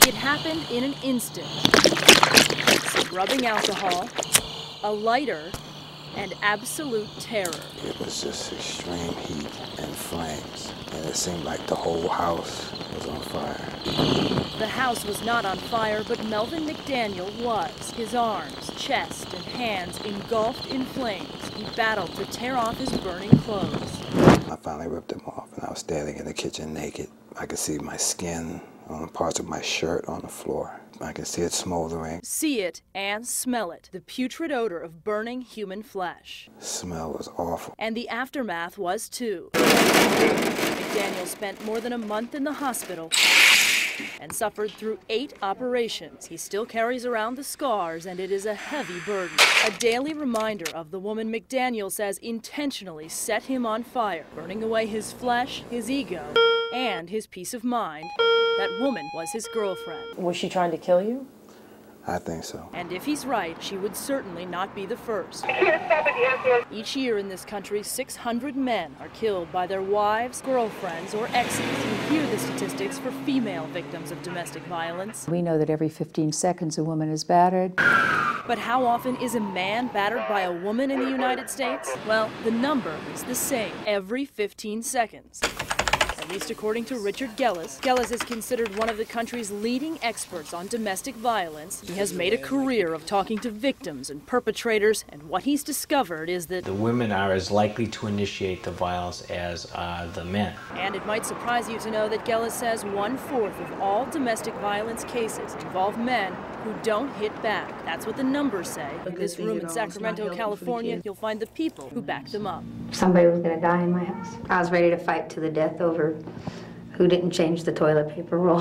It happened in an instant. Some rubbing alcohol, a lighter, and absolute terror. It was just extreme heat and flames, and it seemed like the whole house was on fire. The house was not on fire, but Melvin McDaniel was. His arms, chest, and hands engulfed in flames. He battled to tear off his burning clothes. I finally ripped them off, and I was standing in the kitchen naked. I could see my skin on parts of my shirt on the floor. I could see it smoldering. See it and smell it. The putrid odor of burning human flesh. The smell was awful. And the aftermath was too. McDaniel spent more than a month in the hospital and suffered through 8 operations. He still carries around the scars, and it is a heavy burden. A daily reminder of the woman McDaniel says intentionally set him on fire, burning away his flesh, his ego, and his peace of mind. That woman was his girlfriend. Was she trying to kill you? I think so. And if he's right, she would certainly not be the first. Each year in this country, 600 men are killed by their wives, girlfriends, or exes. You hear the statistics for female victims of domestic violence. We know that every 15 seconds a woman is battered. But how often is a man battered by a woman in the United States? Well, the number is the same, every 15 seconds. At least according to Richard Gellis. Gellis is considered one of the country's leading experts on domestic violence. He has made a career of talking to victims and perpetrators, and what he's discovered is that the women are as likely to initiate the violence as are the men. And it might surprise you to know that Gellis says 1/4 of all domestic violence cases involve men who don't hit back. That's what the numbers say. In this room in Sacramento, California, you'll find the people who back them up. Somebody was going to die in my house. I was ready to fight to the death over who didn't change the toilet paper roll.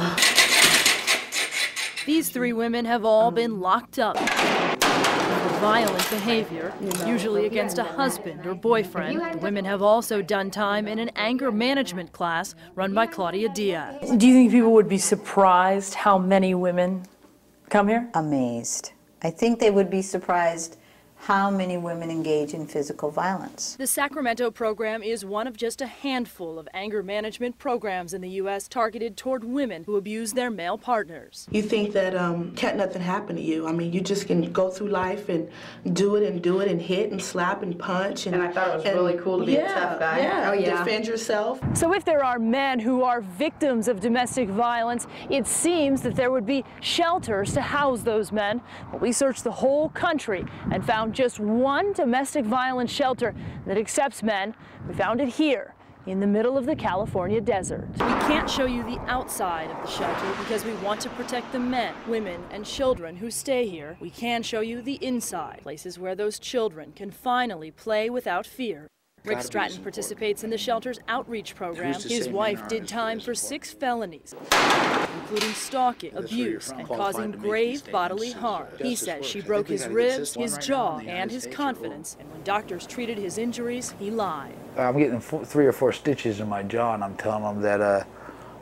These 3 women have all been locked up for violent behavior, usually against a husband or boyfriend. The women have also done time in an anger management class run by Claudia Diaz. Do you think people would be surprised how many women come here? Amazed. I think they would be surprised how many women engage in physical violence. The Sacramento program is one of just a handful of anger management programs in the U.S. targeted toward women who abuse their male partners. You think that can't nothing happen to you. I mean, you just can go through life and do it and hit and slap and punch. And I thought it was really cool to be a tough guy. Yeah, defend yourself. So if there are men who are victims of domestic violence, it seems that there would be shelters to house those men. But we searched the whole country and found just one domestic violence shelter that accepts men. We found it here in the middle of the California desert. We can't show you the outside of the shelter because we want to protect the men, women, and children who stay here. We can show you the inside, places where those children can finally play without fear. Rick Stratton participates in the shelter's outreach program. His wife did time for 6 felonies, including stalking, abuse, and causing grave bodily harm. He says she broke his ribs, his jaw, and his confidence, and when doctors treated his injuries, he lied. I'm getting 3 or 4 stitches in my jaw, and I'm telling them that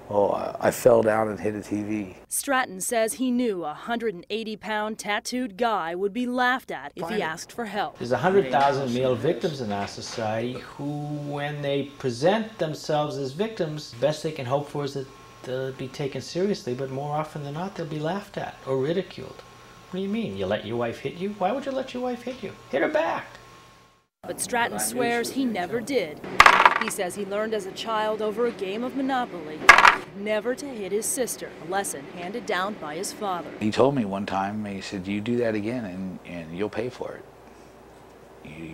I fell down and hit a TV. Stratton says he knew a 180-pound tattooed guy would be laughed at if he asked for help. There's 100,000 male victims in our society who, when they present themselves as victims, the best they can hope for is that they'll be taken seriously, but more often than not, they'll be laughed at or ridiculed. What do you mean? You let your wife hit you? Why would you let your wife hit you? Hit her back. But Stratton swears he never did. He says he learned as a child over a game of Monopoly never to hit his sister, a lesson handed down by his father. He told me one time, he said, you do that again and you'll pay for it.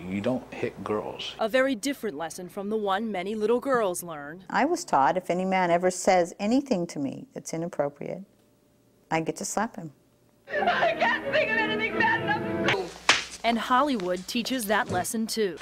You don't hit girls. A very different lesson from the one many little girls learn. I was taught if any man ever says anything to me that's inappropriate, I get to slap him. I can't think of anything bad enough. And Hollywood teaches that lesson too.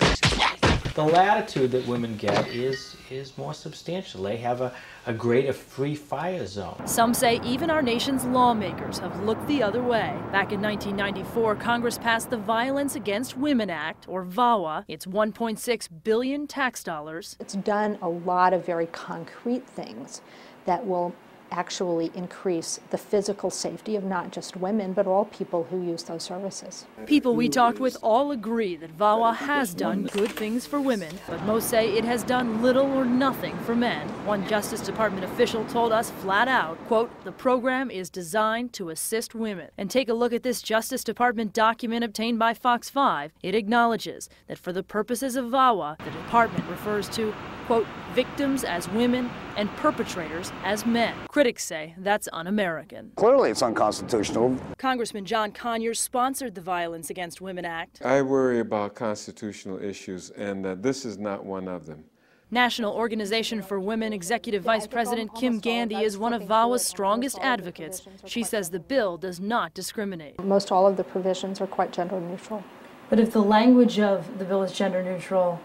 The latitude that women get is more substantial. They have a greater free fire zone. Some say even our nation's lawmakers have looked the other way. Back in 1994, Congress passed the Violence Against Women Act, or VAWA. It's $1.6 billion tax dollars. It's done a lot of very concrete things that will actually increase the physical safety of not just women, but all people who use those services. People we talked with all agree that VAWA has done good things for women, but most say it has done little or nothing for men. One Justice Department official told us flat out, quote, "The program is designed to assist women." And take a look at this Justice Department document obtained by Fox 5. It acknowledges that for the purposes of VAWA, the department refers to, quote, "victims as women and perpetrators as men." Critics say that's un-American. Clearly it's unconstitutional. Congressman John Conyers sponsored the Violence Against Women Act. I worry about constitutional issues, and this is not one of them. National Organization for Women Executive Vice President Kim Gandy is one of VAWA's strongest advocates. She says the bill does not discriminate. Most all of the provisions are quite gender neutral. But if the language of the bill is gender neutral,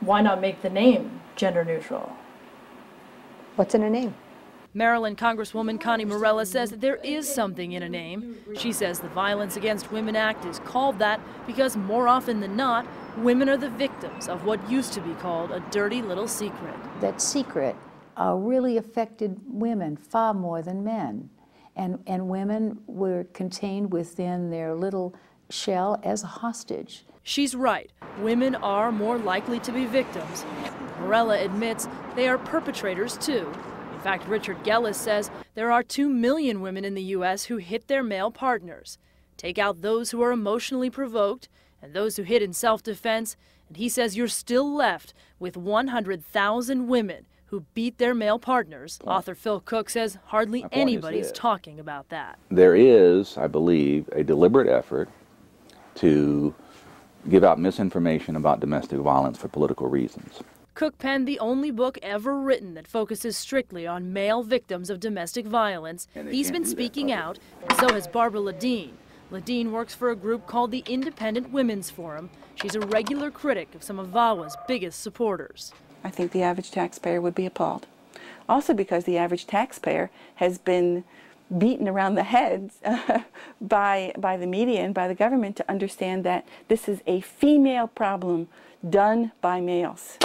why not make the name gender neutral? What's in a name? Maryland Congresswoman Connie Morella says that there is something in a name. She says the Violence Against Women Act is called that because more often than not, women are the victims of what used to be called a dirty little secret. That secret really affected women far more than men. And women were contained within their little shell as a hostage. She's right. Women are more likely to be victims. Morella admits they are perpetrators too. In fact, Richard Gellis says there are 2 million women in the U.S. who hit their male partners. Take out those who are emotionally provoked and those who hit in self-defense, and he says you're still left with 100,000 women who beat their male partners. Author Phil Cook says hardly anybody's talking about that. There is, I believe, a deliberate effort to give out misinformation about domestic violence for political reasons. Cook penned the only book ever written that focuses strictly on male victims of domestic violence. He's been speaking out, and so has Barbara Ladine. Ladine works for a group called the Independent Women's Forum. She's a regular critic of some of VAWA's biggest supporters. I think the average taxpayer would be appalled. Also because the average taxpayer has been beaten around the heads by the media and by the government to understand that this is a female problem done by males.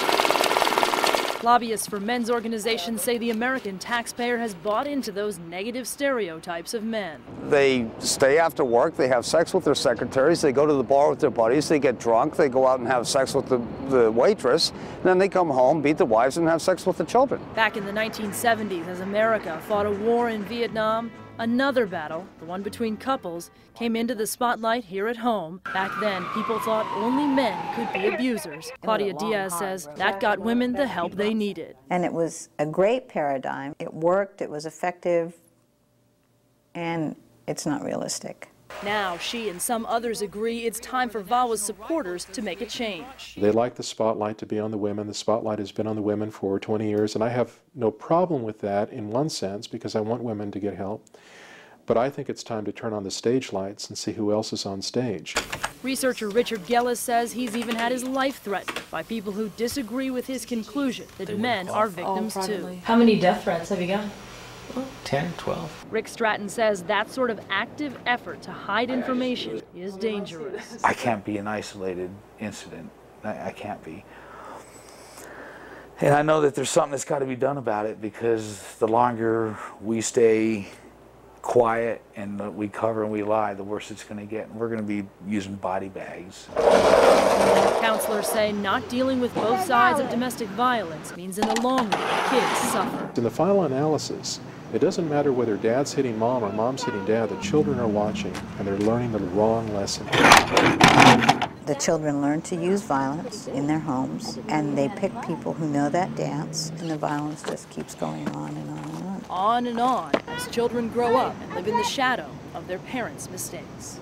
Lobbyists for men's organizations say the American taxpayer has bought into those negative stereotypes of men. They stay after work, they have sex with their secretaries, they go to the bar with their buddies, they get drunk, they go out and have sex with the waitress, and then they come home, beat the wives, and have sex with the children. Back in the 1970s, as America fought a war in Vietnam, another battle, the one between couples, came into the spotlight here at home. Back then, people thought only men could be abusers. Claudia Diaz says that got women the help they needed. And it was a great paradigm. It worked, it was effective, and it's not realistic. Now, she and some others agree it's time for VAWA's supporters to make a change. They like the spotlight to be on the women. The spotlight has been on the women for 20 years, and I have no problem with that in one sense because I want women to get help. But I think it's time to turn on the stage lights and see who else is on stage. Researcher Richard Gellis says he's even had his life threatened by people who disagree with his conclusion that men are victims too. How many death threats have you gotten? 10, 12. Rick Stratton says that sort of active effort to hide information is dangerous. I can't be an isolated incident. I can't be. And I know that there's something that's got to be done about it because the longer we stay quiet and we cover and we lie, the worse it's going to get. And we're going to be using body bags. Counselors say not dealing with both sides of domestic violence means in the long run, kids suffer. In the final analysis, it doesn't matter whether dad's hitting mom or mom's hitting dad, the children are watching and they're learning the wrong lesson. The children learn to use violence in their homes, and they pick people who know that dance, and the violence just keeps going on and on and on. On and on as children grow up and live in the shadow of their parents' mistakes.